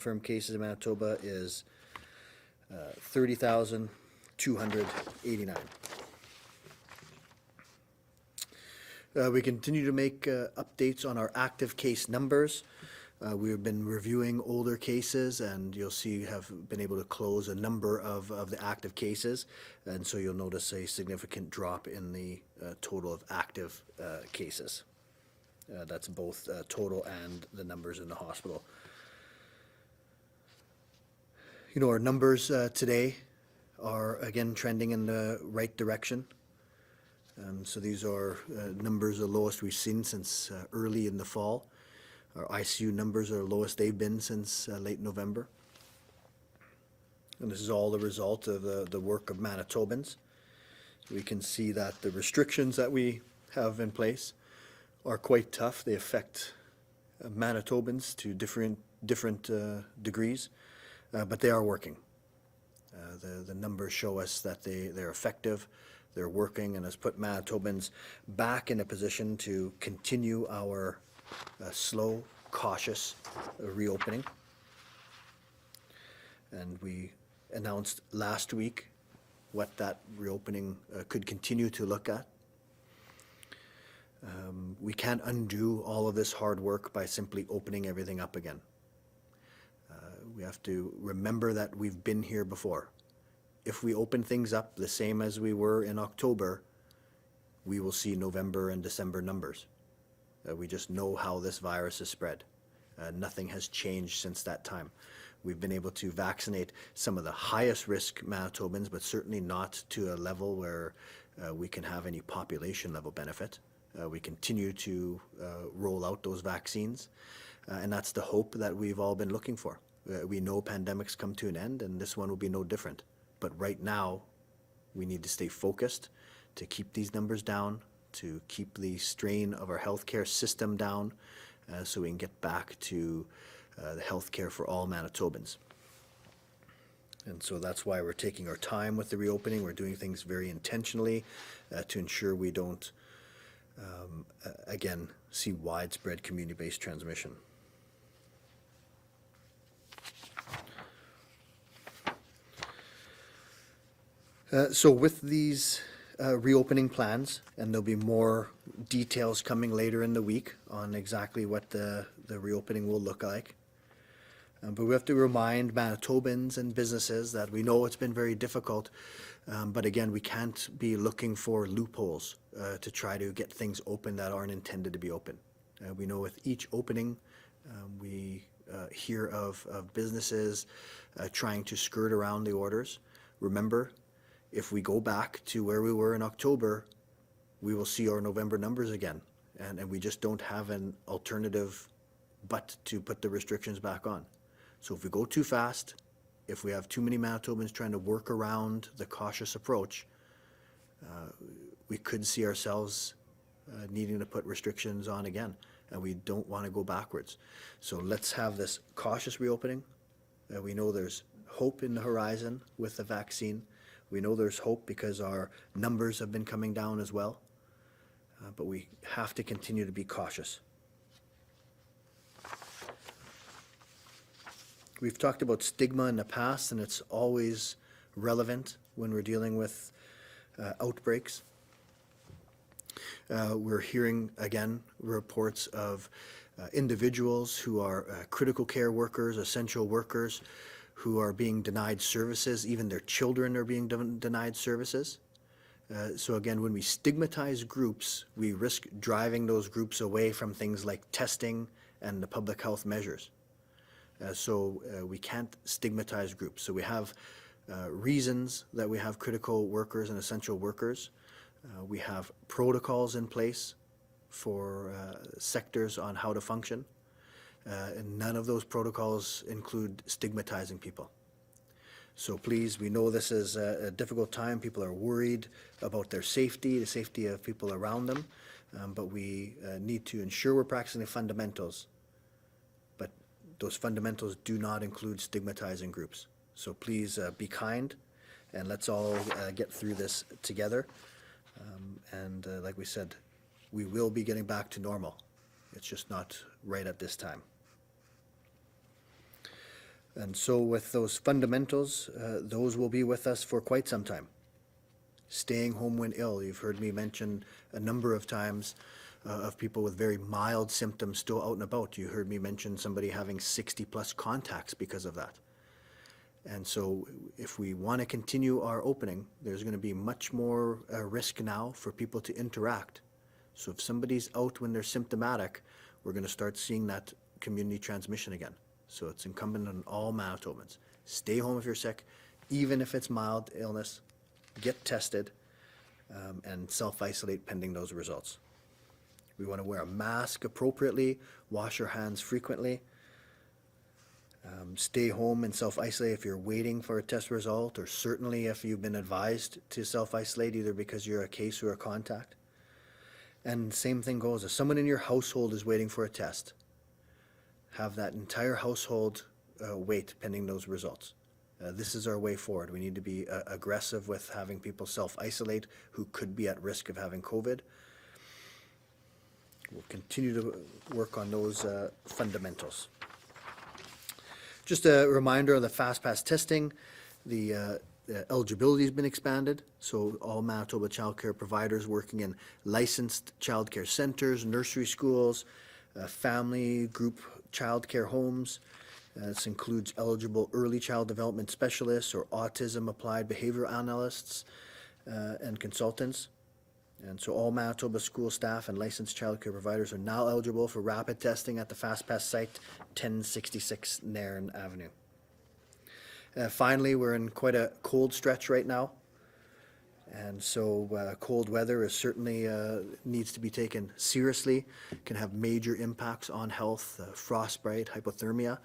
confirmed cases in Manitoba is 30,289. We continue to make updates on our active case numbers. We've been reviewing older cases, and you'll see have been able to close a number of the active cases, and so you'll notice a significant drop in the total of active cases. That's both total and the numbers in the hospital. You know, our numbers today are again trending in the right direction. So these are numbers the lowest we've seen since early in the fall. Our ICU numbers are the lowest they've been since late November. And this is all the result of the work of Manitobans. We can see that the restrictions that we have in place are quite tough. They affect Manitobans to different degrees, but they are working. The numbers show us that they're effective, they're working, and has put Manitobans back in a position to continue our slow, cautious reopening. And we announced last week what that reopening could continue to look at. We can't undo all of this hard work by simply opening everything up again. We have to remember that we've been here before. If we open things up the same as we were in October, we will see November and December numbers. We just know how this virus has spread. Nothing has changed since that time. We've been able to vaccinate some of the highest risk Manitobans, but certainly not to a level where we can have any population level benefit. We continue to roll out those vaccines, and that's the hope that we've all been looking for. We know pandemics come to an end, and this one will be no different. But right now, we need to stay focused to keep these numbers down, to keep the strain of our healthcare system down, so we can get back to the healthcare for all Manitobans. And so that's why we're taking our time with the reopening. We're doing things very intentionally to ensure we don't, again, see widespread community-based transmission. So with these reopening plans, and there'll be more details coming later in the week on exactly what the reopening will look like. But we have to remind Manitobans and businesses that we know it's been very difficult, but again, we can't be looking for loopholes to try to get things open that aren't intended to be open. We know with each opening, we hear of businesses trying to skirt around the orders. Remember, if we go back to where we were in October, we will see our November numbers again. And we just don't have an alternative but to put the restrictions back on. So if we go too fast, if we have too many Manitobans trying to work around the cautious approach, we could see ourselves needing to put restrictions on again. And we don't want to go backwards. So let's have this cautious reopening. We know there's hope in the horizon with the vaccine. We know there's hope because our numbers have been coming down as well, but we have to continue to be cautious. We've talked about stigma in the past, and it's always relevant when we're dealing with outbreaks. We're hearing, again, reports of individuals who are critical care workers, essential workers, who are being denied services. Even their children are being denied services. So again, when we stigmatize groups, we risk driving those groups away from things like testing and the public health measures. So we can't stigmatize groups. So we have reasons that we have critical workers and essential workers. We have protocols in place for sectors on how to function. And none of those protocols include stigmatizing people. So please, we know this is a difficult time. People are worried about their safety, the safety of people around them, but we need to ensure we're practicing the fundamentals. But those fundamentals do not include stigmatizing groups. So please be kind, and let's all get through this together. And like we said, we will be getting back to normal. It's just not right at this time. And so with those fundamentals, those will be with us for quite some time. Staying home when ill. You've heard me mention a number of times of people with very mild symptoms still out and about. You heard me mention somebody having 60 plus contacts because of that. And so if we want to continue our opening, there's going to be much more risk now for people to interact. So if somebody's out when they're symptomatic, we're going to start seeing that community transmission again. So it's incumbent on all Manitobans. Stay home if you're sick, even if it's mild illness, get tested, and self-isolate pending those results. We want to wear a mask appropriately, wash your hands frequently, stay home and self-isolate if you're waiting for a test result, or certainly if you've been advised to self-isolate either because you're a case or a contact. And same thing goes, if someone in your household is waiting for a test, have that entire household wait pending those results. This is our way forward. We need to be aggressive with having people self-isolate who could be at risk of having COVID. We'll continue to work on those fundamentals. Just a reminder of the FastPass testing. The eligibility has been expanded, so all Manitoba childcare providers working in licensed childcare centers, nursery schools, family group childcare homes. This includes eligible early child development specialists or autism applied behavioral analysts and consultants. And so all Manitoba school staff and licensed childcare providers are now eligible for rapid testing at the FastPass site, 1066 Nairn Avenue. Finally, we're in quite a cold stretch right now. And so cold weather is certainly needs to be taken seriously, can have major impacts on health, frostbite, hypothermia,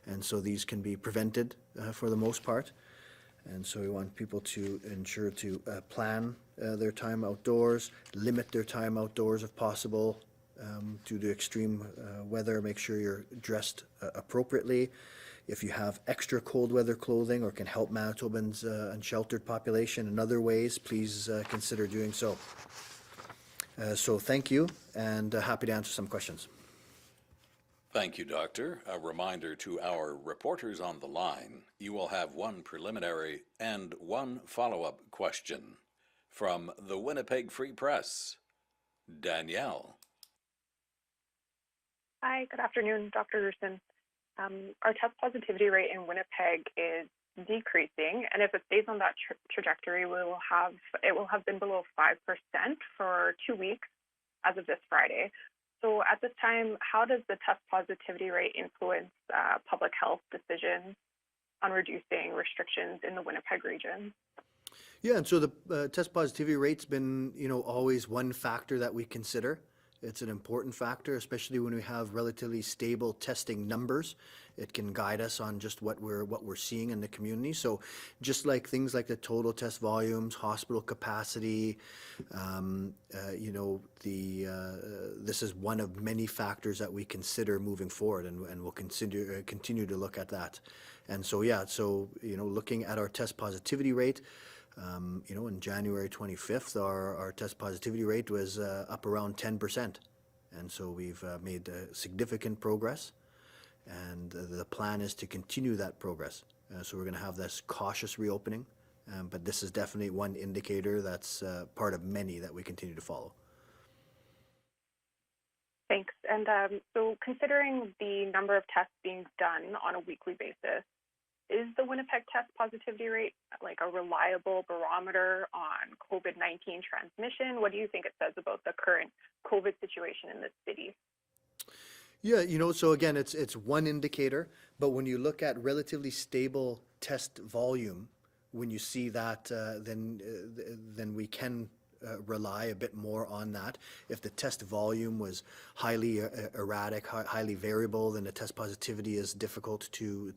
and so these can be prevented for the most part. And so we want people to ensure to plan their time outdoors, limit their time outdoors if possible due to extreme weather. Make sure you're dressed appropriately. If you have extra cold weather clothing or can help Manitobans' unsheltered population in other ways, please consider doing so. So thank you, and happy to answer some questions. Thank you, Doctor. A reminder to our reporters on the line, you will have one preliminary and one follow-up question. From the Winnipeg Free Press, Danielle. Hi, good afternoon, Dr. Roussin. Our test positivity rate in Winnipeg is decreasing, and if it stays on that trajectory, it will have been below 5% for 2 weeks as of this Friday. So at this time, how does the test positivity rate influence public health decisions on reducing restrictions in the Winnipeg region? Yeah, and so the test positivity rate's been, always one factor that we consider. It's an important factor, especially when we have relatively stable testing numbers. It can guide us on just what we're seeing in the community. So just like things like the total test volumes, hospital capacity, this is one of many factors that we consider moving forward, and we'll continue to look at that. And so, looking at our test positivity rate, in January 25th, our test positivity rate was up around 10%. And so we've made significant progress, and the plan is to continue that progress. So we're going to have this cautious reopening, but this is definitely one indicator that's part of many that we continue to follow. Thanks. And so considering the number of tests being done on a weekly basis, is the Winnipeg test positivity rate like a reliable barometer on COVID-19 transmission? What do you think it says about the current COVID situation in the city? Yeah, so again, it's one indicator, but when you look at relatively stable test volume, when you see that, then we can rely a bit more on that. If the test volume was highly erratic, highly variable, then the test positivity is difficult to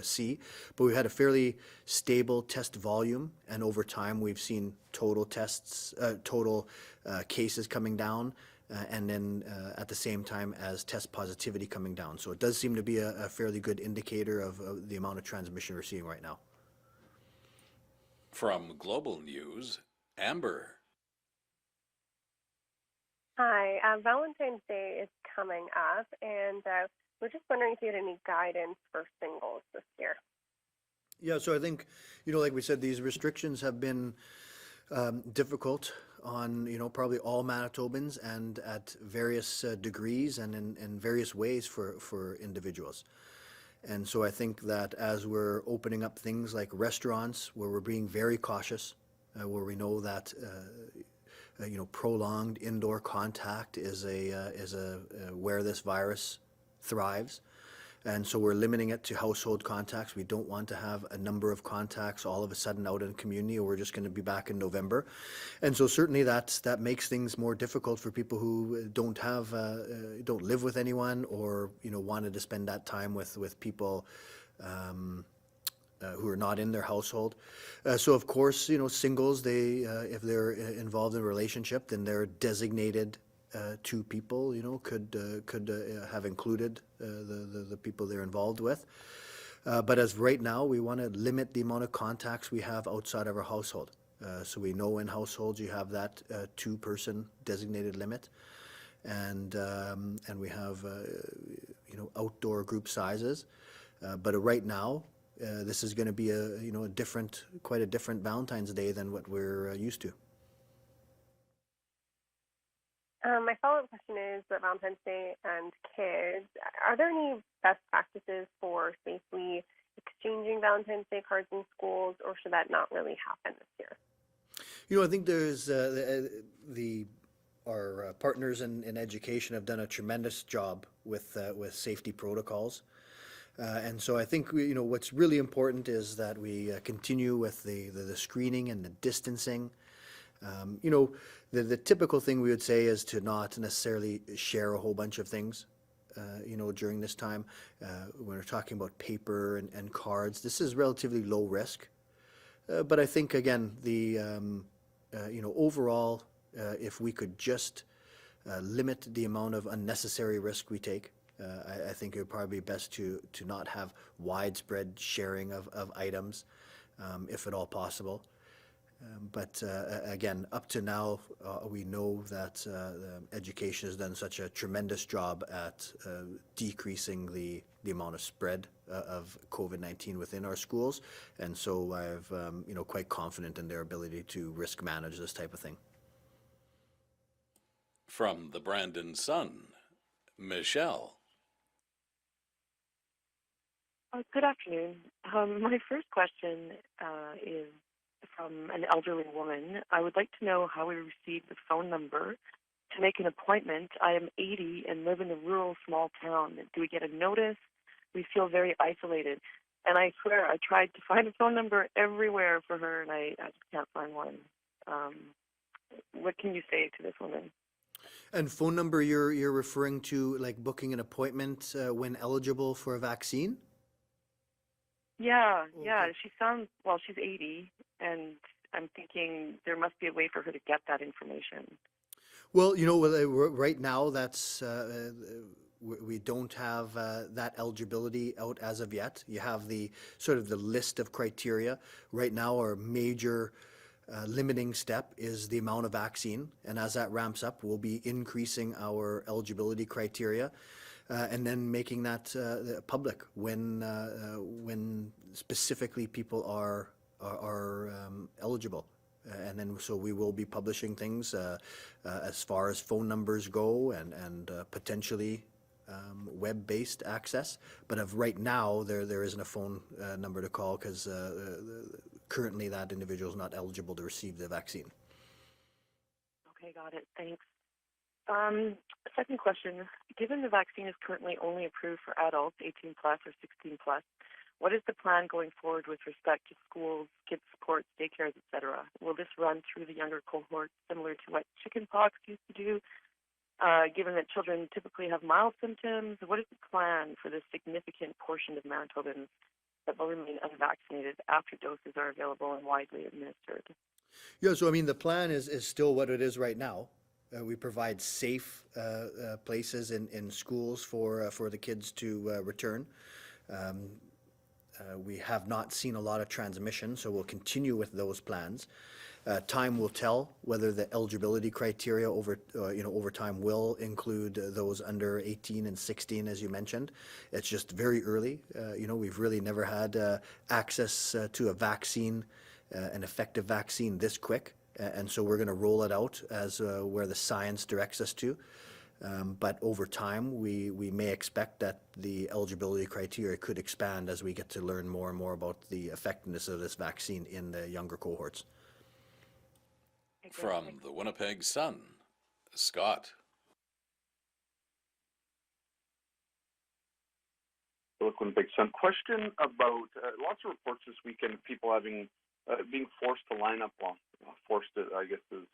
see. But we've had a fairly stable test volume, and over time we've seen total cases coming down, and then at the same time as test positivity coming down. So it does seem to be a fairly good indicator of the amount of transmission we're seeing right now. From Global News, Amber. Hi, Valentine's Day is coming up, and We're just wondering if you had any guidance for singles this year. Yeah, so I think, like we said, these restrictions have been difficult on, probably all Manitobans and at various degrees and in various ways for individuals. And so I think that as we're opening up things like restaurants, where we're being very cautious, where we know that prolonged indoor contact is where this virus thrives. And so we're limiting it to household contacts. We don't want to have a number of contacts all of a sudden out in the community, or we're just going to be back in November. And so certainly that makes things more difficult for people who don't live with anyone, or wanted to spend that time with people who are not in their household. So of course, singles, they if they're involved in a relationship, then they're designated two people, could have included the people they're involved with. But as right now, we want to limit the amount of contacts we have outside of our household. So we know in households you have that two-person designated limit, and we have outdoor group sizes. But right now, this is going to be quite a different Valentine's Day than what we're used to. My follow-up question is that Valentine's Day and kids, are there any best practices for safely exchanging Valentine's Day cards in schools, or should that not really happen this year? I think there's our partners in education have done a tremendous job with safety protocols. And so I think what's really important is that we continue with the screening and the distancing. The typical thing we would say is to not necessarily share a whole bunch of things, during this time. When we're talking about paper and cards, this is relatively low risk. But I think, again, overall, if we could just limit the amount of unnecessary risk we take, I think it would probably be best to not have widespread sharing of items, if at all possible. But again, up to now, we know that education has done such a tremendous job at decreasing the amount of spread of COVID-19 within our schools, and so I'm quite confident in their ability to risk manage this type of thing. From the Brandon Sun, Michelle. Good afternoon. My first question is from an elderly woman. I would like to know how we receive the phone number to make an appointment. I am 80 and live in a rural small town. Do we get a notice? We feel very isolated. And I swear I tried to find a phone number everywhere for her, and I just can't find one. What can you say to this woman? And phone number, you're referring to like booking an appointment when eligible for a vaccine? Yeah. Okay. She's 80, and I'm thinking there must be a way for her to get that information. Well, right now that's we don't have that eligibility out as of yet. You have the sort of the list of criteria. Right now, our major limiting step is the amount of vaccine, and as that ramps up, we'll be increasing our eligibility criteria. And then making that public when specifically people are eligible, and then so we will be publishing things as far as phone numbers go and potentially web-based access. But of right now, there isn't a phone number to call because currently that individual is not eligible to receive the vaccine. Okay, got it. Thanks. Second question, given the vaccine is currently only approved for adults 18 plus or 16 plus, what is the plan going forward with respect to schools, kids supports, daycares, etc.? Will this run through the younger cohort similar to what chickenpox used to do? Given that children typically have mild symptoms, what is the plan for this significant portion of Manitobans that will remain unvaccinated after doses are available and widely administered? Yeah, so I mean, the plan is still what it is right now. We provide safe places in schools for the kids to return. We have not seen a lot of transmission, so we'll continue with those plans. Time will tell whether the eligibility criteria over time will include those under 18 and 16, as you mentioned. It's just very early. We've really never had access to a vaccine, an effective vaccine this quick. And so we're going to roll it out as where the science directs us to. But over time, we may expect that the eligibility criteria could expand as we get to learn more and more about the effectiveness of this vaccine in the younger cohorts. From the Winnipeg Sun, Scott. Winnipeg Sun. Question about lots of reports this weekend of people having being forced to line up. Well, forced, I guess, is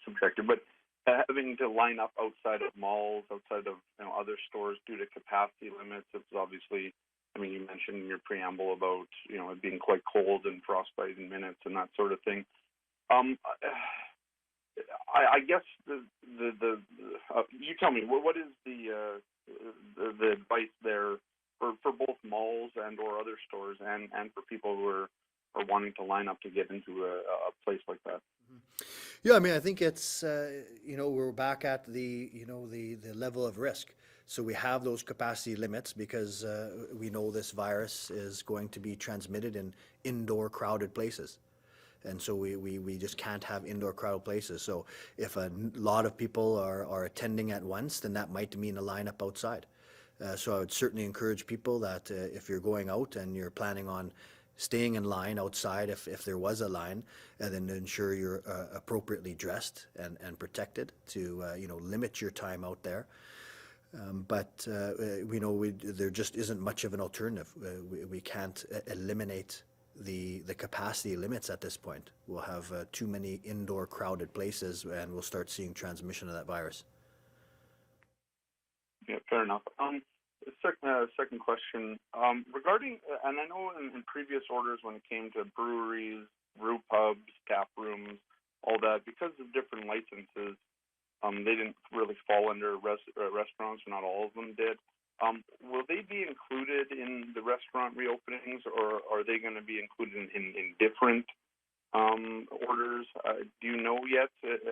subjective, but having to line up outside of malls, outside of other stores due to capacity limits. It's obviously, you mentioned in your preamble about it being quite cold and frostbite in minutes and that sort of thing. I guess you tell me what is the advice there for both malls and or other stores and for people who are wanting to line up to get into a place like that. Yeah, I think it's we're back at the level of risk. So we have those capacity limits because we know this virus is going to be transmitted in indoor crowded places. And so we just can't have indoor crowded places. So if a lot of people are attending at once, then that might mean a lineup outside. So I would certainly encourage people that if you're going out and you're planning on staying in line outside, if there was a line, then ensure you're appropriately dressed and protected to limit your time out there. But we know there just isn't much of an alternative. We can't eliminate the capacity limits at this point. We'll have too many indoor crowded places and we'll start seeing transmission of that virus. Yeah, fair enough. Second question regarding, and I know in previous orders when it came to breweries, brew pubs, tap rooms, all that, because of different licenses, they didn't really fall under restaurants, not all of them did. Will they be included in the restaurant reopenings, or are they going to be included in different orders? Do you know yet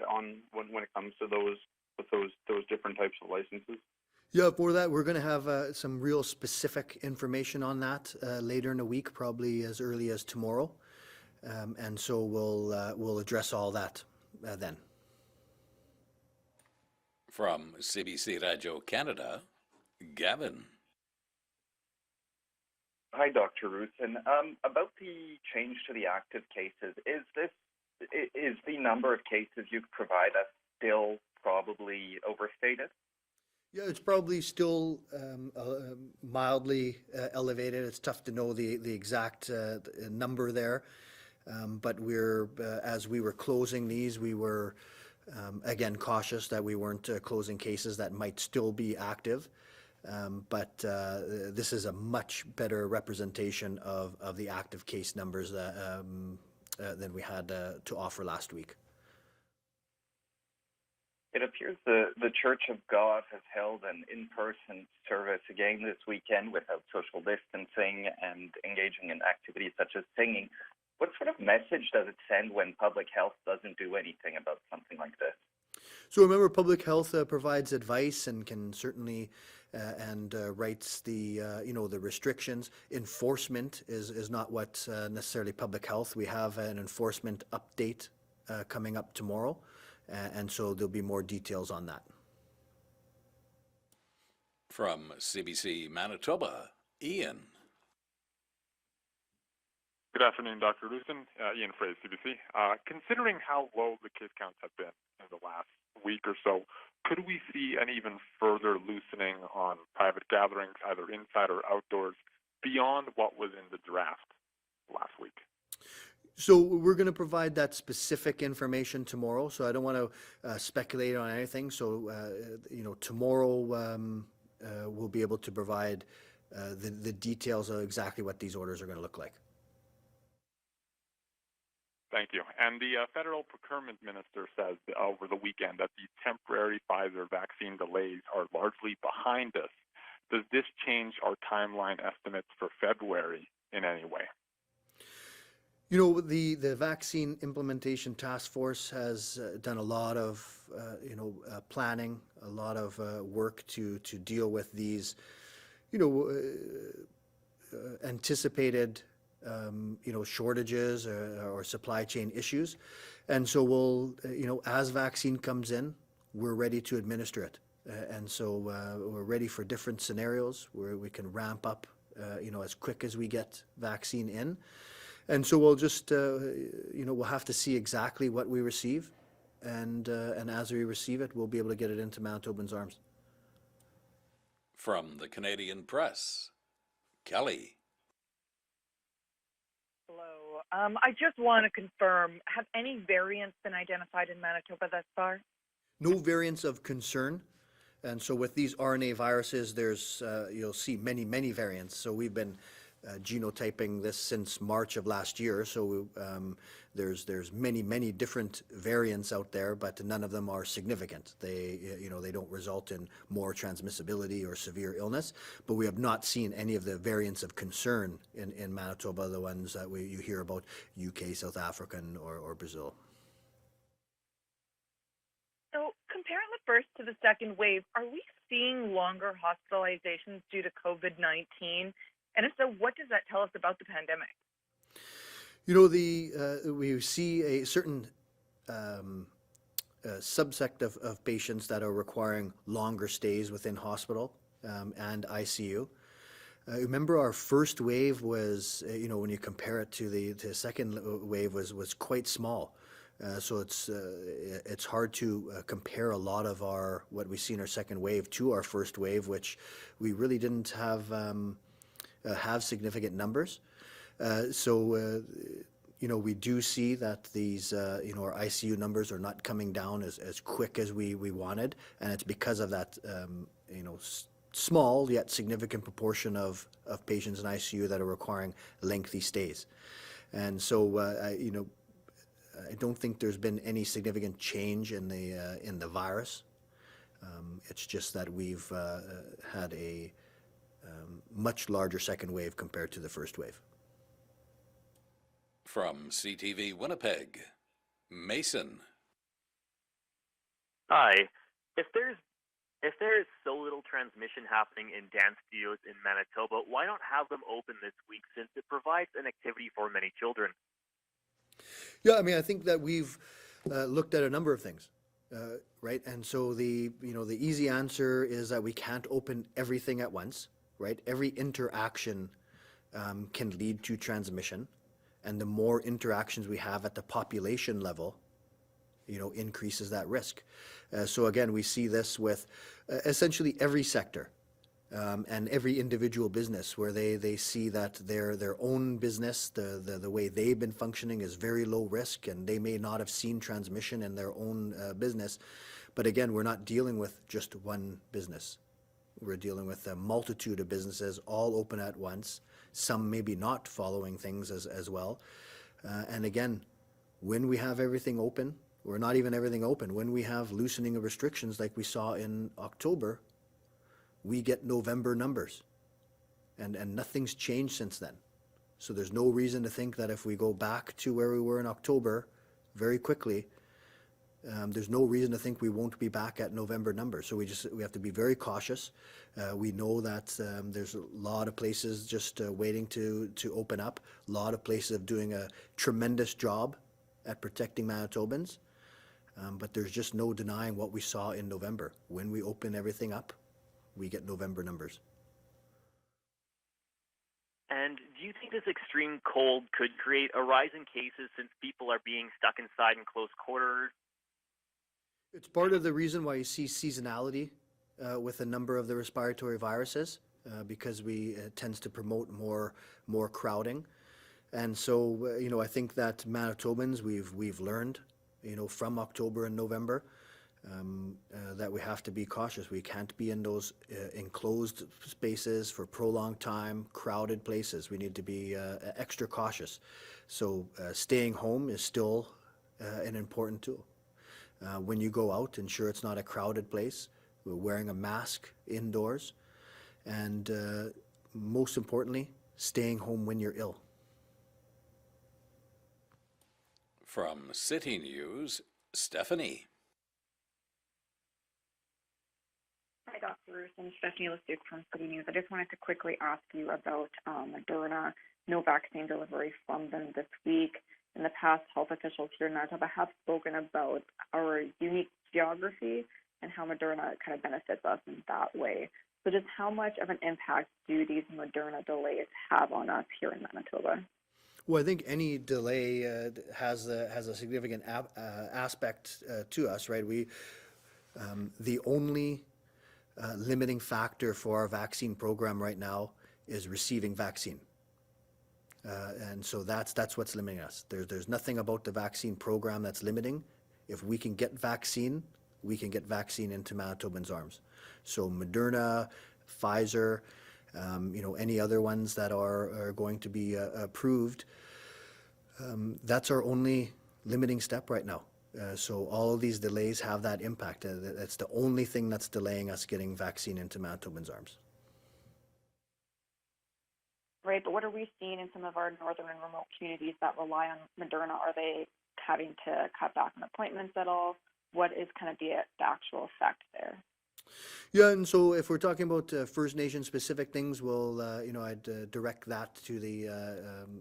on when it comes to those different types of licenses? Yeah, for that, we're going to have some real specific information on that later in the week, probably as early as tomorrow. And so we'll address all that then. From CBC Radio Canada, Gavin. Hi, Dr. Roussin. About the change to the active cases, is the number of cases you provide us still probably overstated? Yeah, it's probably still mildly elevated. It's tough to know the exact number there. But as we were closing these, we were, again, cautious that we weren't closing cases that might still be active. But this is a much better representation of the active case numbers than we had to offer last week. It appears the Church of God has held an in-person service again this weekend without social distancing and engaging in activities such as singing. What sort of message does it send when public health doesn't do anything about something like this? So remember, public health provides advice and can certainly and writes the the restrictions. Enforcement is not what necessarily public health. We have an enforcement update coming up tomorrow, and so there'll be more details on that. From CBC Manitoba, Ian. Good afternoon, Dr. Roussin. Ian Frey, CBC. Considering how low the case counts have been in the last week or so, could we see an even further loosening on private gatherings, either inside or outdoors, beyond what was in the draft last week? So we're going to provide that specific information tomorrow. So I don't want to speculate on anything. So tomorrow we'll be able to provide the details of exactly what these orders are going to look like. Thank you. And the federal procurement minister says over the weekend that the temporary Pfizer vaccine delays are largely behind us. Does this change our timeline estimates for February in any way? You know, the Vaccine Implementation Task Force has done a lot of, planning, a lot of work to deal with these, you know, anticipated, shortages or supply chain issues. And so we'll, as vaccine comes in, we're ready to administer it. And so we're ready for different scenarios where we can ramp up, as quick as we get vaccine in. And so we'll just, we'll have to see exactly what we receive. And as we receive it, we'll be able to get it into Manitobans' arms. From the Canadian Press, Kelly. Hello. I just want to confirm, have any variants been identified in Manitoba thus far? No variants of concern. And so with these RNA viruses, there's, you'll see many, many variants. So we've been genotyping this since March of last year. So there's many, many different variants out there, but none of them are significant. They, they don't result in more transmissibility or severe illness, but we have not seen any of the variants of concern in Manitoba, the ones that you hear about UK, South African, or Brazil. So comparing the first to the second wave, are we seeing longer hospitalizations due to COVID-19? And if so, what does that tell us about the pandemic? You know, we see a certain subsect of patients that are requiring longer stays within hospital and ICU. Remember, our first wave was, when you compare it to the second wave, was quite small. So it's hard to compare a lot of what we see in our second wave to our first wave, which we really didn't have significant numbers. So we do see that these, our ICU numbers are not coming down as quick as we wanted, and it's because of that, small yet significant proportion of patients in ICU that are requiring lengthy stays. And so, I don't think there's been any significant change in the virus. It's just that we've had a much larger second wave compared to the first wave. From CTV Winnipeg, Mason. Hi. If there is so little transmission happening in dance studios in Manitoba, why not have them open this week, since it provides an activity for many children? Yeah, I mean, I think that we've looked at a number of things, right? And so the easy answer is that we can't open everything at once, right? Every interaction can lead to transmission, and the more interactions we have at the population level, increases that risk. So again, we see this with essentially every sector. And every individual business where they see that their own business, the way they've been functioning is very low risk, and they may not have seen transmission in their own business. But again, we're not dealing with just one business. We're dealing with a multitude of businesses all open at once, some maybe not following things as well. And again, when we have everything open, or not even everything open, when we have loosening of restrictions like we saw in October, we get November numbers, and nothing's changed since then. So there's no reason to think that if we go back to where we were in October very quickly, there's no reason to think we won't be back at November numbers. So we have to be very cautious. We know that there's a lot of places just waiting to open up. A lot of places are doing a tremendous job at protecting Manitobans, but there's just no denying what we saw in November. When we open everything up, we get November numbers. And do you think this extreme cold could create a rise in cases, since people are being stuck inside in close quarters? It's part of the reason why you see seasonality with a number of the respiratory viruses, because it tends to promote more crowding. And so, I think that Manitobans, we've learned, from October and November, that we have to be cautious. We can't be in those enclosed spaces for prolonged time, crowded places. We need to be extra cautious. So staying home is still an important tool. When you go out, ensure it's not a crowded place. We're wearing a mask indoors. And most importantly, staying home when you're ill. From CityNews, Stephanie. Hi, Dr. Roussin. Stephanie Listick from CityNews. I just wanted to quickly ask you about Moderna. No vaccine delivery from them this week. In the past, health officials here in Manitoba have spoken about our unique geography and how Moderna kind of benefits us in that way. So just how much of an impact do these Moderna delays have on us here in Manitoba? Well, I think any delay has a significant aspect to us, right? The only limiting factor for our vaccine program right now is receiving vaccine. And so that's what's limiting us. There's nothing about the vaccine program that's limiting. If we can get vaccine, we can get vaccine into Manitobans' arms. So Moderna, Pfizer, any other ones that are going to be approved, that's our only limiting step right now. So all of these delays have that impact. That's the only thing that's delaying us getting vaccine into Manitobans' arms. Right, but what are we seeing in some of our northern and remote communities that rely on Moderna? Are they having to cut back on appointments at all? What is kind of the actual effect there? Yeah, and so if we're talking about First Nation specific things, we'll, I'd direct that to the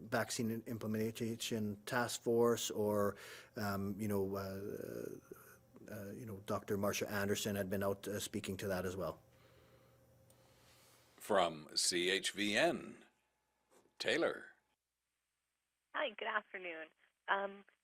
Vaccine Implementation Task Force, or, Dr. Marcia Anderson had been out speaking to that as well. From CHVN, Taylor. Hi, good afternoon.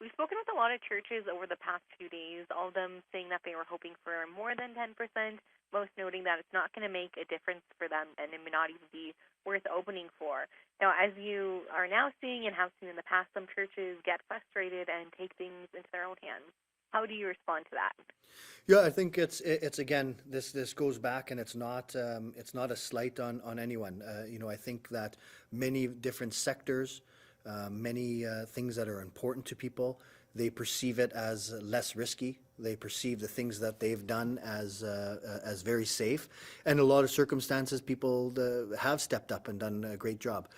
We've spoken with a lot of churches over the past 2 days, all of them saying that they were hoping for more than 10%, most noting that it's not going to make a difference for them and it may not even be worth opening for. Now, as you are now seeing and have seen in the past, some churches get frustrated and take things into their own hands. How do you respond to that? Yeah, I think it's again, this goes back, and it's not a slight on anyone. I think that many different sectors, many things that are important to people, they perceive it as less risky. They perceive the things that they've done as very safe. And in a lot of circumstances, people have stepped up and done a great job.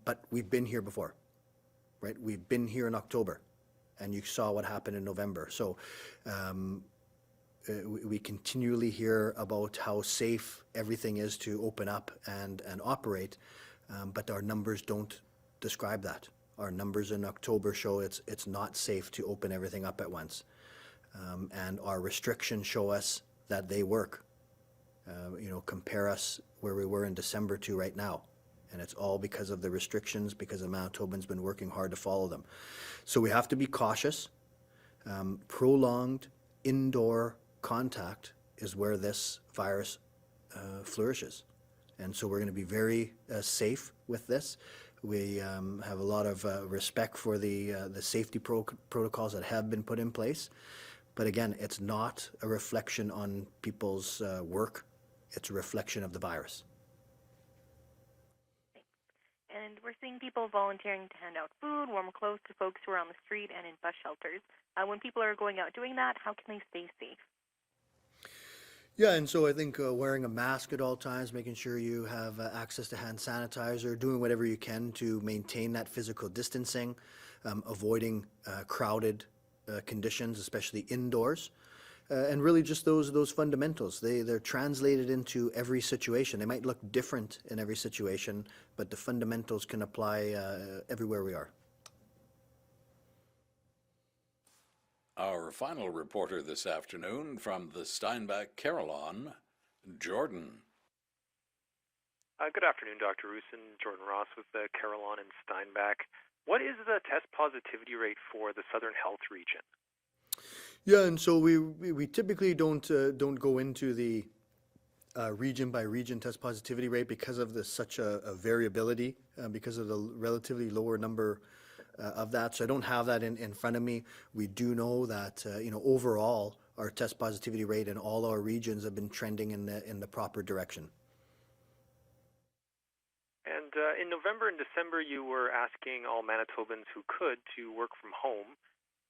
But we've been here before, right? We've been here in October, and you saw what happened in November. So we continually hear about how safe everything is to open up and operate, but our numbers don't describe that. Our numbers in October show it's not safe to open everything up at once. And our restrictions show us that they work. Compare us where we were in December to right now. And it's all because of the restrictions, because the Manitobans been working hard to follow them. So we have to be cautious. Prolonged indoor contact is where this virus flourishes. And so we're going to be very safe with this. We have a lot of respect for the safety protocols that have been put in place. But again, it's not a reflection on people's work. It's a reflection of the virus. And we're seeing people volunteering to hand out food, warm clothes to folks who are on the street and in bus shelters. When people are going out doing that, how can they stay safe? Yeah, and so I think wearing a mask at all times, making sure you have access to hand sanitizer, doing whatever you can to maintain that physical distancing, avoiding crowded conditions, especially indoors, and really just those fundamentals. They're translated into every situation. They might look different in every situation, but the fundamentals can apply everywhere we are. Our final reporter this afternoon from the Steinbach Carillon, Jordan. Good afternoon, Dr. Roussin. Jordan Ross with the Carillon and Steinbach. What is the test positivity rate for the Southern Health region? Yeah, and so we typically don't go into the region by region test positivity rate because of such a variability, because of the relatively lower number of that. So I don't have that in front of me. We do know that overall our test positivity rate in all our regions have been trending in the proper direction. And in November and December, you were asking all Manitobans who could to work from home.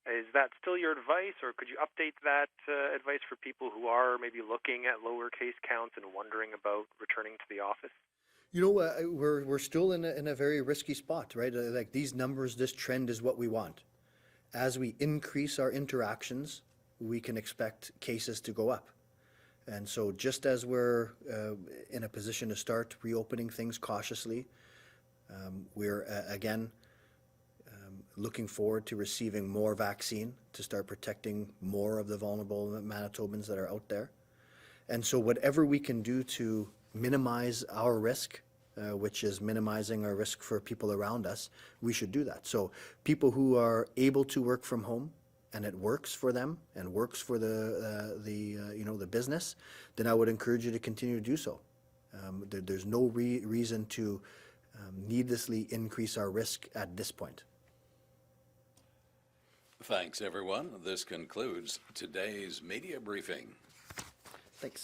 Is that still your advice, or could you update that advice for people who are maybe looking at lower case counts and wondering about returning to the office? We're still in a very risky spot, right? Like these numbers, this trend is what we want. as we increase our interactions, we can expect cases to go up. And so just as we're in a position to start reopening things cautiously, we're again looking forward to receiving more vaccine to start protecting more of the vulnerable Manitobans that are out there. And so whatever we can do to minimize our risk, which is minimizing our risk for people around us, we should do that. So people who are able to work from home and it works for them and works for the business, then I would encourage you to continue to do so. There's no reason to needlessly increase our risk at this point. Thanks, everyone. This concludes today's media briefing. Thanks.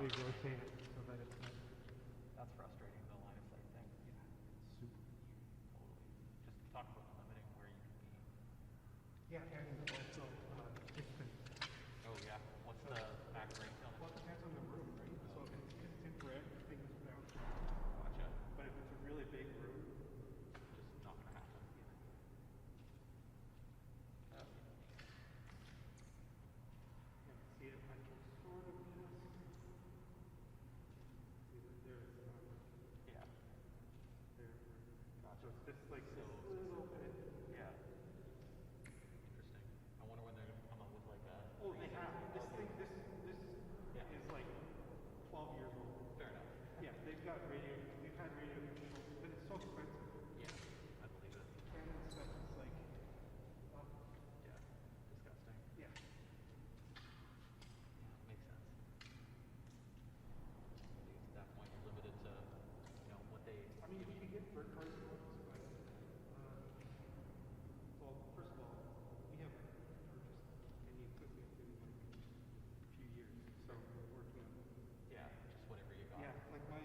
they rotate it so that it's not. That's frustrating, the line of sight thing. Super. Totally. Just talk about limiting where you can be. Yeah, and also distance. Oh yeah. What's the max range on Well, it depends on the room, right? So if it's infrared, things bounce. Gotcha. But if it's a really big room, Just not gonna happen. see it, I can sort of just see that there's Yeah. there. Gotcha. So it's just like this little bit. Yeah. Interesting. I wonder when they're gonna come up with like a. Oh, they have this thing. This Yeah. is like 12 years old. Fair enough. Yeah, they've got radio. We've had radio control, but it's so expensive. Yeah. I believe it. Canon stuff is like, Yeah. Disgusting. yeah. Yeah, makes sense. At that point, you're limited to, what they. I mean, you can get third-party ones, but well, first of all, we haven't purchased any equipment in like a few years, so we're working on. Yeah, just whatever you got. Yeah, like my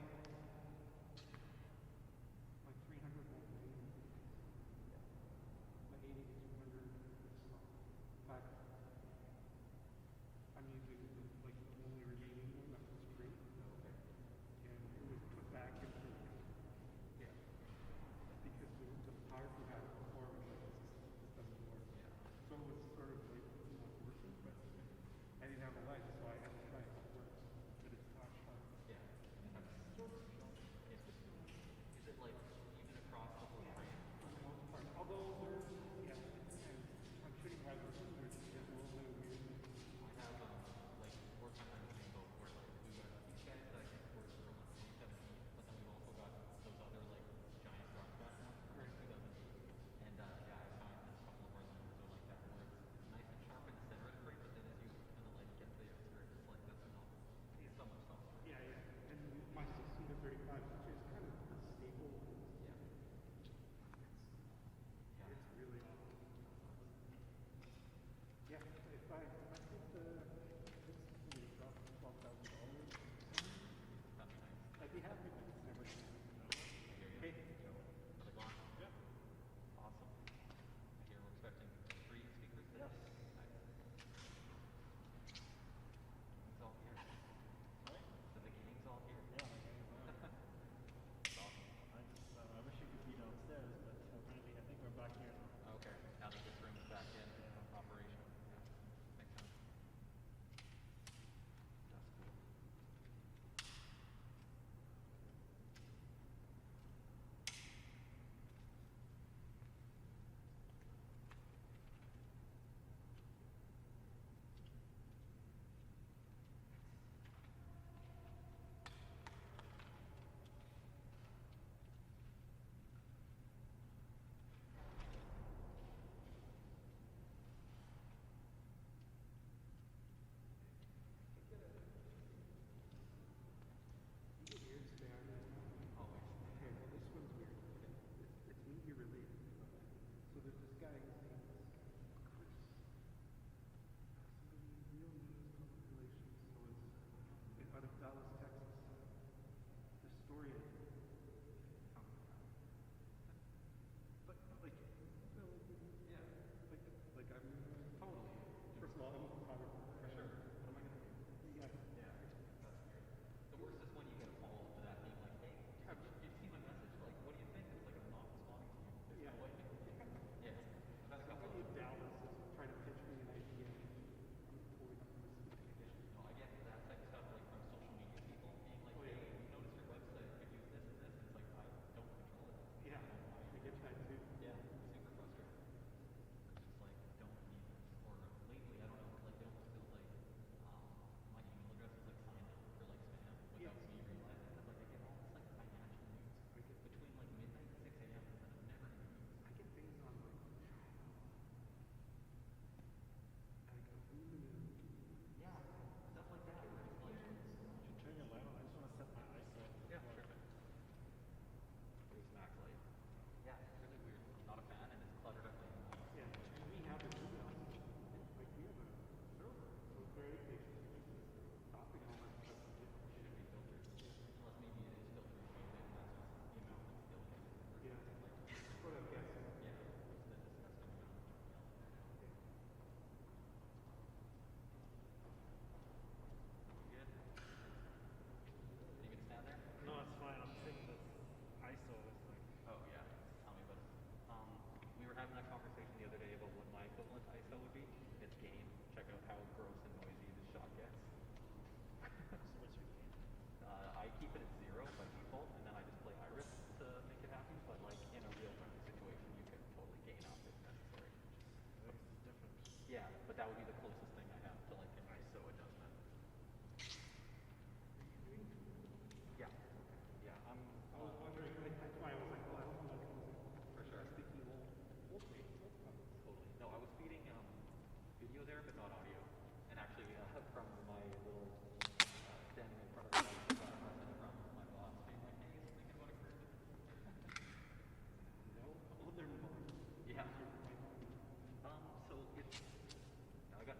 I keep it at 0 by default, and then I just play Iris to make it happy. But like in a real friendly situation, you can totally gain up if necessary. Different. Yeah, but that would be the closest thing I have to like an ISO adjustment. Yeah, yeah. I was wondering. That's why I was like, well, I hope I'm not using. For sure. I was thinking, well, okay, that's fine. Totally. No, I was feeding video there, but not audio. And actually, from my little standing in front of the mic, I got a message from my boss being like, "Hey, is something going to occur?" No, oh, they're more. Yeah. So it's. I got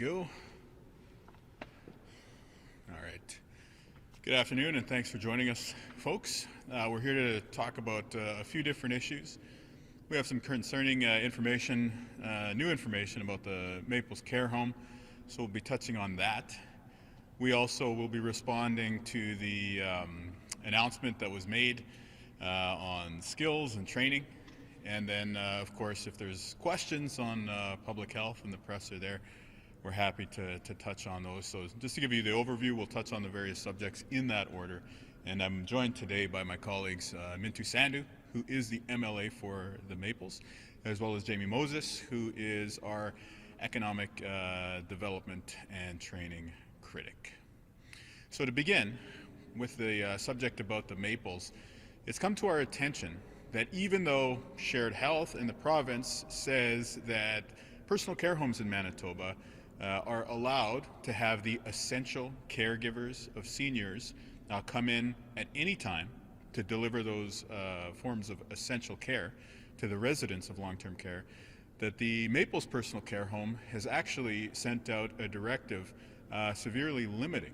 go. All right. Good afternoon, and thanks for joining us, folks. We're here to talk about a few different issues. We have some concerning information, new information about the Maples Care Home, so we'll be touching on that. We also will be responding to the announcement that was made on skills and training. And then, of course, if there's questions on public health and the press are there, we're happy to touch on those. So just to give you the overview, we'll touch on the various subjects in that order. And I'm joined today by my colleagues, Mintu Sandhu, who is the MLA for the Maples, as well as Jamie Moses, who is our economic development and training critic. So to begin with the subject about the Maples, it's come to our attention that even though Shared Health in the province says that personal care homes in Manitoba are allowed to have the essential caregivers of seniors come in at any time to deliver those forms of essential care to the residents of long-term care, that the Maples Personal Care Home has actually sent out a directive severely limiting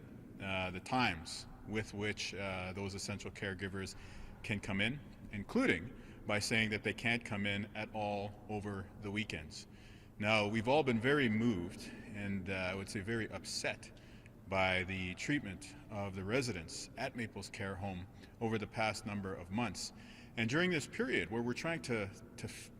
the times with which those essential caregivers can come in, including by saying that they can't come in at all over the weekends. Now, we've all been very moved and I would say very upset by the treatment of the residents at Maples Care Home over the past number of months. And during this period where we're trying to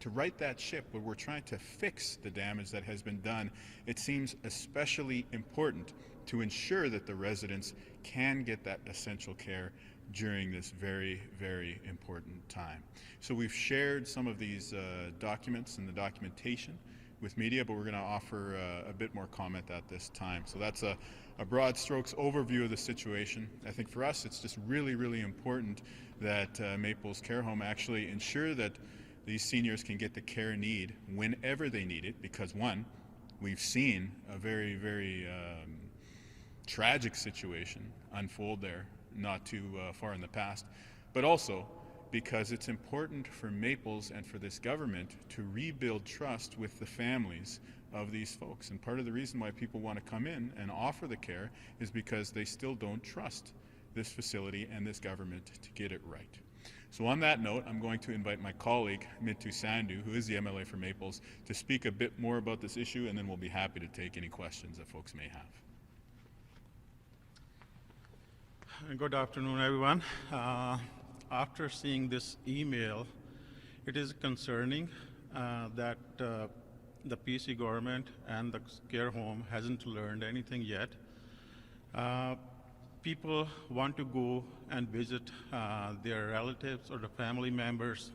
right that ship, where we're trying to fix the damage that has been done, it seems especially important to ensure that the residents can get that essential care during this very, very important time. So we've shared some of these documents and the documentation with media, but we're going to offer a bit more comment at this time. So that's a broad strokes overview of the situation. I think for us it's just really, really important that Maples Care Home actually ensure that these seniors can get the care need whenever they need it, because one, we've seen a very, very tragic situation unfold there not too far in the past, but also because it's important for Maples and for this government to rebuild trust with the families of these folks. And part of the reason why people want to come in and offer the care is because they still don't trust this facility and this government to get it right. So on that note, I'm going to invite my colleague, Mintu Sandhu, who is the MLA for Maples, to speak a bit more about this issue, and then we'll be happy to take any questions that folks may have. Good afternoon, everyone. After seeing this email, it is concerning that the PC government and the care home hasn't learned anything yet. People want to go and visit their relatives or the family members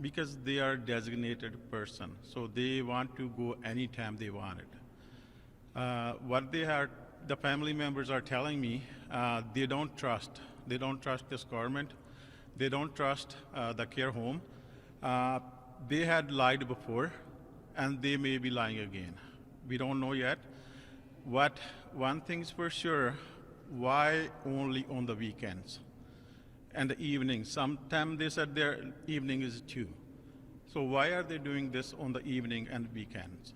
because they are designated person. So they want to go anytime they want it. What the family members are telling me, they don't trust this government. They don't trust the care home. They had lied before, and they may be lying again. We don't know yet. One thing's for sure, why only on the weekends and the evenings? Sometimes they said their evening is 2. So why are they doing this on the evening and weekends?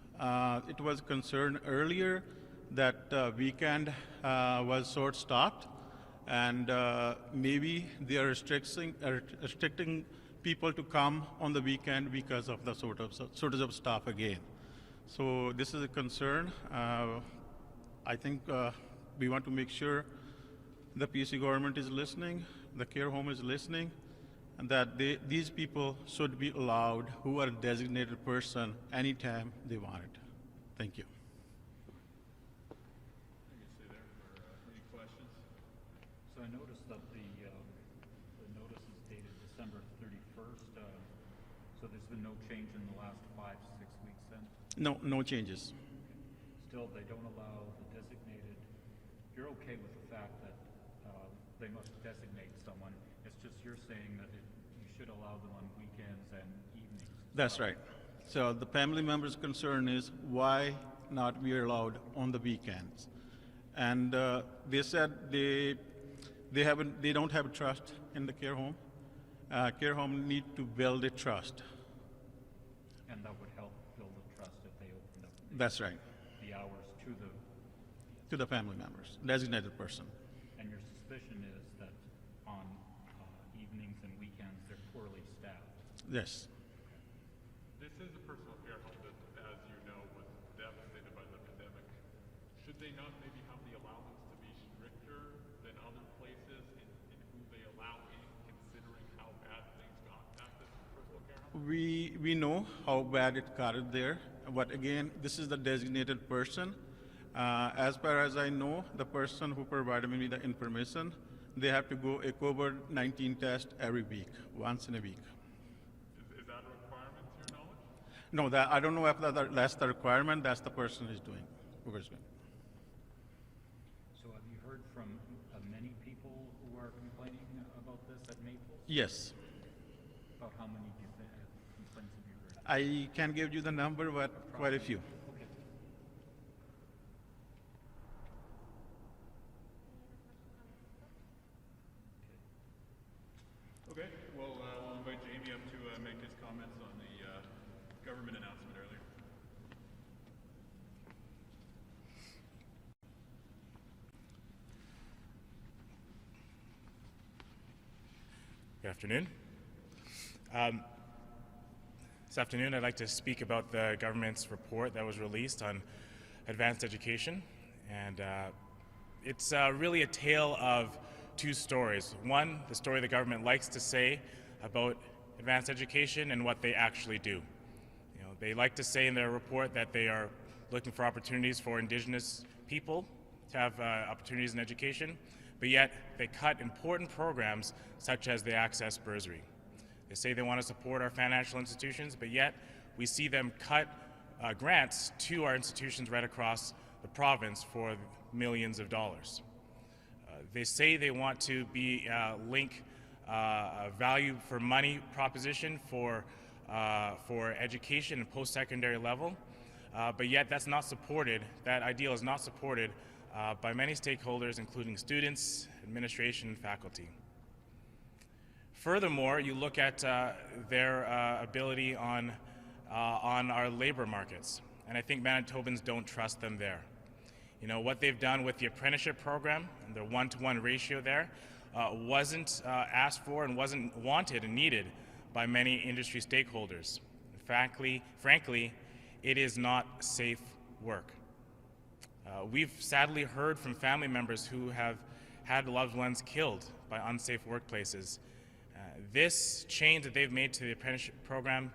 It was concerned earlier that weekend was short-stopped, and maybe they are restricting people to come on the weekend because of the shortage of staff again. So this is a concern. I think we want to make sure the PC government is listening, the care home is listening, and that these people should be allowed, who are a designated person, anytime they want it. Thank you. So I noticed that the notice is dated December 31st. So there's been no change in the last 5 to 6 weeks then? No changes. Still, they don't allow the designated. You're okay with the fact that they must designate someone. It's just you're saying that you should allow them on weekends and evenings. That's right. So the family members' concern is why not we are allowed on the weekends, and they said they don't have trust in the care home. Care home need to build a trust. And that would help build the trust if they opened up. That's right. the hours to the family members, designated person. and your suspicion is that on evenings and weekends they're poorly staffed. Yes. This is a personal care home that, as you know, was devastated by the pandemic. Should they not maybe have the allowance to be stricter than other places in who they allow in, considering how bad things got at this personal care home? We know how bad it got it there, but again, this is the designated person. As far as I know, the person who provided me the information, they have to go a COVID-19 test every week, once in a week. Is that a requirement to your knowledge? No, that I don't know if that's the requirement. That's the person who's doing. Whoever's doing. So have you heard from many people who are complaining about this at Maples? Yes. About how many do you think complaints have you heard? I can't give you the number, but quite a few. Okay. Okay, well, we'll invite Jamie up to make his comments on the government announcement earlier. Good afternoon. This afternoon, I'd like to speak about the government's report that was released on advanced education. And it's really a tale of two stories. One, the story the government likes to say about advanced education and what they actually do. You know, they like to say in their report that they are looking for opportunities for Indigenous people to have opportunities in education, but yet they cut important programs such as the Access Bursary. They say they want to support our financial institutions, but yet we see them cut grants to our institutions right across the province for millions of dollars. They say they want to be link a value for money proposition for education and post-secondary level, but yet that's not supported. That ideal is not supported by many stakeholders, including students, administration, and faculty. Furthermore, you look at their ability on our labor markets, and I think Manitobans don't trust them there. You know, what they've done with the apprenticeship program, and the one-to-one ratio there, wasn't asked for and wasn't wanted and needed by many industry stakeholders. Frankly, it is not safe work. We've sadly heard from family members who have had loved ones killed by unsafe workplaces. This change that they've made to the apprenticeship program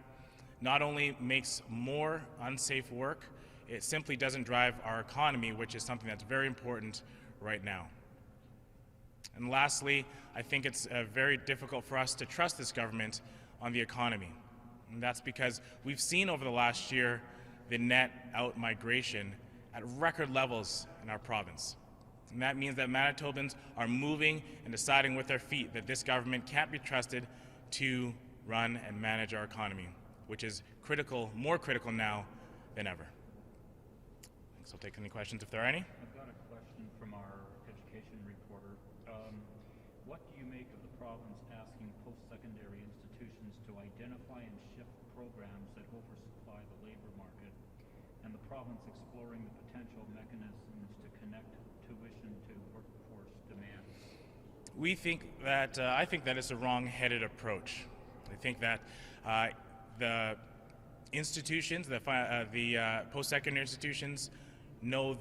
not only makes more unsafe work, it simply doesn't drive our economy, which is something that's very important right now. And lastly, I think it's very difficult for us to trust this government on the economy. And that's because we've seen over the last year the net out migration at record levels in our province. And that means that Manitobans are moving and deciding with their feet that this government can't be trusted to run and manage our economy, which is critical, more critical now than ever. Thanks. I'll take any questions if there are any. I've got a question from our education reporter. What do you make of the province asking post-secondary institutions to identify and shift programs that oversupply the labor market, and the province exploring the potential mechanisms to connect tuition to workforce demand? We think that I think that it's a wrong-headed approach. I think that the institutions, the post-secondary institutions, know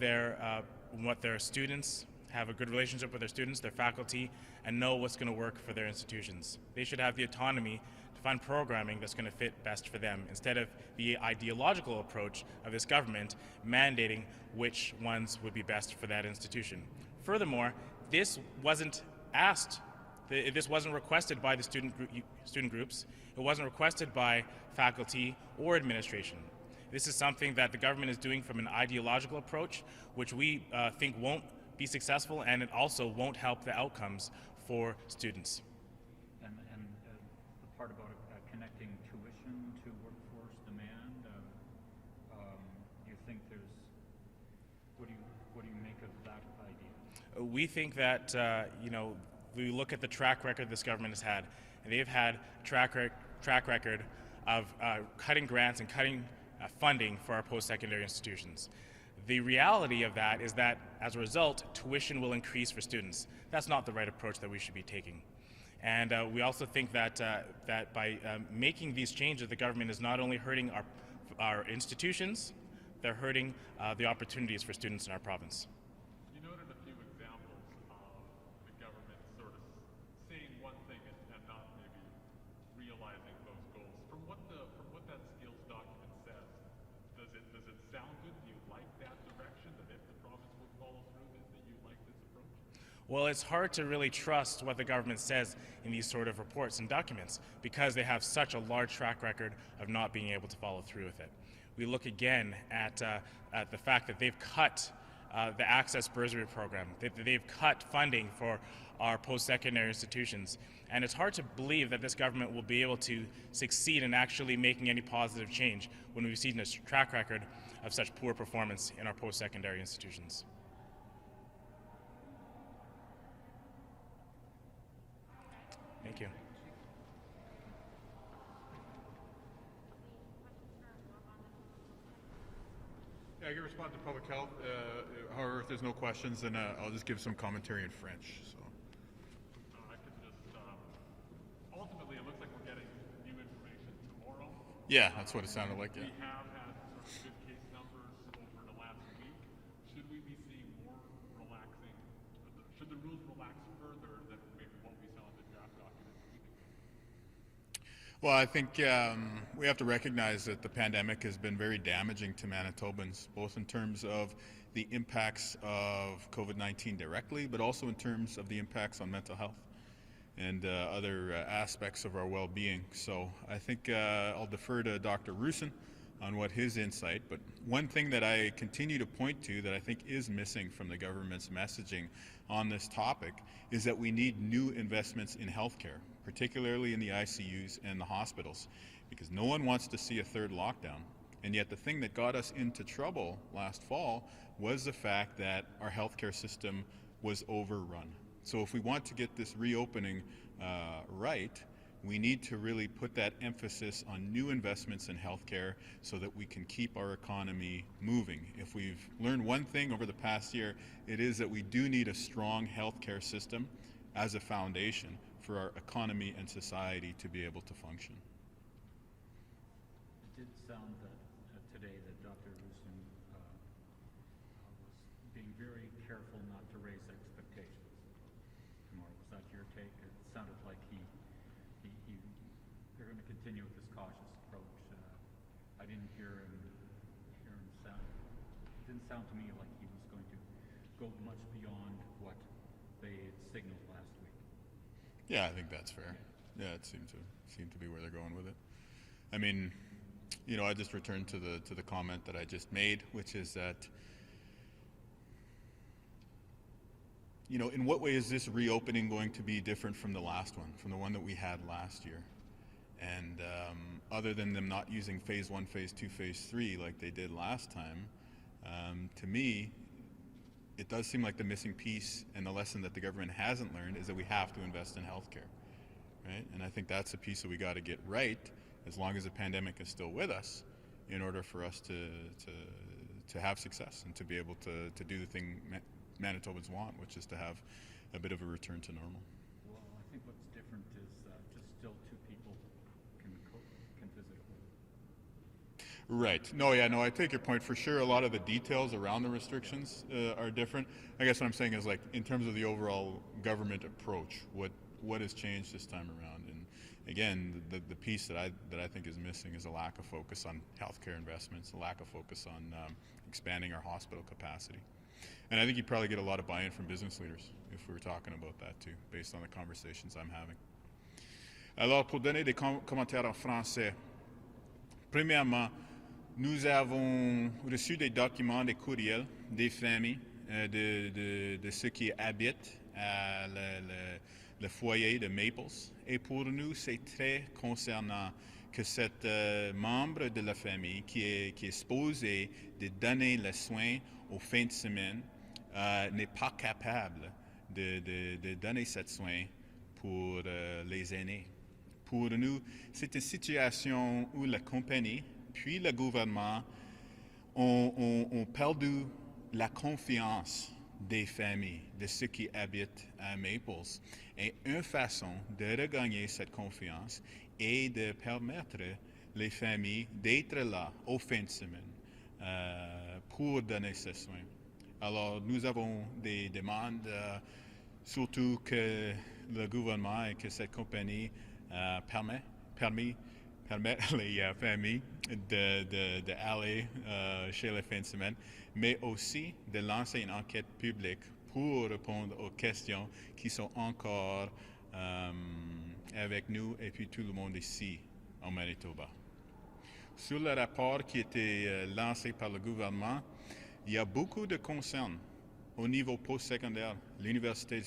what their students, have a good relationship with their students, their faculty, and know what's going to work for their institutions. They should have the autonomy to find programming that's going to fit best for them, instead of the ideological approach of this government mandating which ones would be best for that institution. Furthermore, this wasn't asked, this wasn't requested by the student groups, it wasn't requested by faculty or administration. This is something that the government is doing from an ideological approach, which we think won't be successful, and it also won't help the outcomes for students. And the part about connecting tuition to workforce demand, do you think there's, what do you make of that idea? We think that, we look at the track record this government has had, and they've had a track record of cutting grants and cutting funding for our post-secondary institutions. The reality of that is that, as a result, tuition will increase for students. That's not the right approach that we should be taking. And we also think that, that by making these changes, the government is not only hurting our institutions, they're hurting the opportunities for students in our province. You noted a few examples of the government sort of saying one thing and not maybe realizing those goals. From what that skills document says, does it sound good? Do you like that direction? That if the province would follow through, that you like this approach? Well, it's hard to really trust what the government says in these sort of reports and documents because they have such a large track record of not being able to follow through with it. We look again at the fact that they've cut the Access Bursary Program. They've cut funding for our post-secondary institutions. And it's hard to believe that this government will be able to succeed in actually making any positive change when we've seen a track record of such poor performance in our post-secondary institutions. Thank you. Yeah, I can respond to public health. However, if there's no questions, then I'll just give some commentary in French. So. I could just, ultimately, it looks like we're getting new information tomorrow. Yeah, that's what it sounded like, yeah. We have had sort of good case numbers over the last week. Should we be seeing more relaxing? Should the rules relax further than maybe what we saw in the draft document a week ago? Well, I think we have to recognize that the pandemic has been very damaging to Manitobans, both in terms of the impacts of COVID-19 directly, but also in terms of the impacts on mental health and other aspects of our well-being. So I think I'll defer to Dr. Roussin on what his insight, but one thing that I continue to point to that I think is missing from the government's messaging on this topic is that we need new investments in healthcare, particularly in the ICUs and the hospitals, because no one wants to see a third lockdown. And yet the thing that got us into trouble last fall was the fact that our healthcare system was overrun. So if we want to get this reopening right, we need to really put that emphasis on new investments in healthcare so that we can keep our economy moving. If we've learned one thing over the past year, it is that we do need a strong healthcare system as a foundation for our economy and society to be able to function. It did sound that today that Dr. Roussin was being very careful not to raise expectations. Tomorrow, was that your take? It sounded like they're going to continue with this cautious approach. I didn't hear him sound. It didn't sound to me like he was going to go much beyond what they signaled last week. Yeah, I think that's fair. Yeah, it seemed to be where they're going with it. I mean, you know, I just returned to the comment that I just made, which is that, you know, in what way is this reopening going to be different from the last one, from the one that we had last year? And other than them not using phase 1, phase 2, phase 3 like they did last time, to me, it does seem like the missing piece and the lesson that the government hasn't learned is that we have to invest in healthcare, right? And I think that's a piece that we got to get right as long as the pandemic is still with us in order for us to have success and to be able to do the thing Manitobans want, which is to have a bit of a return to normal. Well, I think what's different is just still two people can visit. Right. No, yeah, no, I take your point. For sure, a lot of the details around the restrictions are different. I guess what I'm saying is, like, in terms of the overall government approach, what has changed this time around? And again, the piece that I think is missing is a lack of focus on healthcare investments, a lack of focus on expanding our hospital capacity. And I think you'd probably get a lot of buy-in from business leaders if we were talking about that too, based on the conversations I'm having. Alors, pour donner des commentaires en français, premièrement, nous avons reçu des documents, des courriels des familles de ceux qui habitent à le foyer de Maples. Et pour nous, c'est très concernant que cet membre de la famille qui est supposé de donner le soin aux fins de semaine n'est pas capable de donner ce soin pour les aînés. Pour nous, c'est une situation où la compagnie puis le gouvernement ont perdu la confiance des familles, de ceux qui habitent à Maples. Et une façon de regagner cette confiance est de permettre les familles d'être là aux fins de semaine pour donner ce soin. Alors, nous avons des demandes, surtout que le gouvernement et que cette compagnie permettent les familles d'aller chez les fins de semaine, mais aussi de lancer une enquête publique pour répondre aux questions qui sont encore avec nous et puis tout le monde ici en Manitoba. Sur le rapport qui a été lancé par le gouvernement, il y a beaucoup de concerns au niveau postsecondaire, l'Université de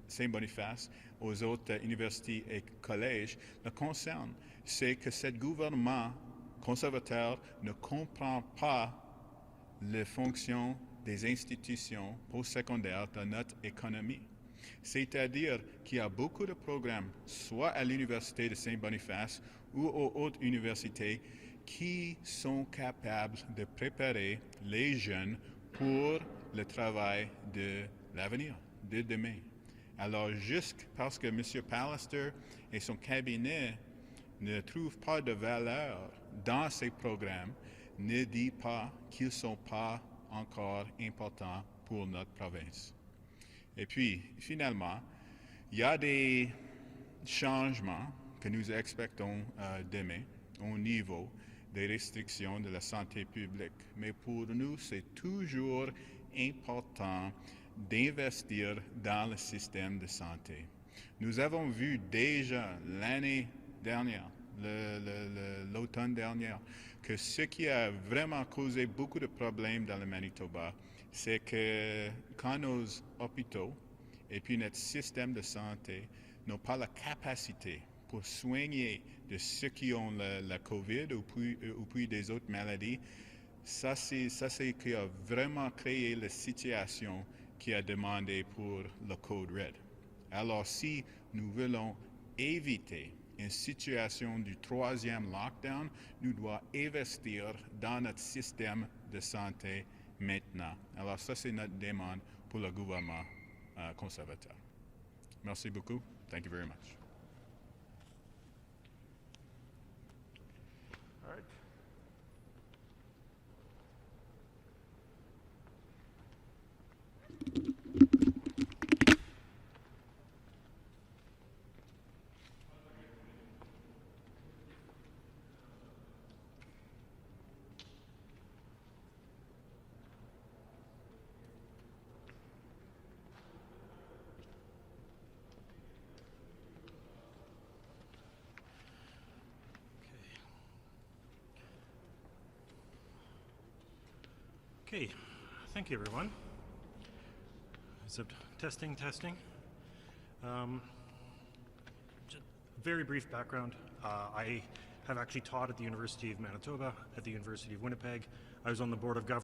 Saint-Boniface, aux autres universités et collèges. Le concern, c'est que ce gouvernement conservateur ne comprend pas les fonctions des institutions postsecondaires dans notre économie. C'est-à-dire qu'il y a beaucoup de programmes, soit à l'Université de Saint-Boniface ou aux autres universités, qui sont capables de préparer les jeunes pour le travail de l'avenir, de demain. Alors, juste parce que M. Pallister et son cabinet ne trouvent pas de valeur dans ces programmes, ne dit pas qu'ils ne sont pas encore importants pour notre province. Et puis, finalement, il y a des changements que nous expectons demain au niveau des restrictions de la santé publique. Mais pour nous, c'est toujours important d'investir dans le système de santé. Nous avons vu déjà l'année dernière, l'automne dernier, que ce qui a vraiment causé beaucoup de problèmes dans le Manitoba, c'est que quand nos hôpitaux et puis notre système de santé n'ont pas la capacité pour soigner de ceux qui ont la COVID ou puis des autres maladies, ça c'est qui a vraiment créé la situation qui a demandé pour le Code Red. Alors si nous voulons éviter une situation du troisième lockdown, nous devons investir dans notre système de santé maintenant. Alors ça c'est notre demande pour le gouvernement conservateur. Merci beaucoup. Thank you very much. All right. Okay, thank you everyone. So testing. Just very brief background. I have actually taught at the University of Manitoba, at the University of Winnipeg. I was on the Board of Governors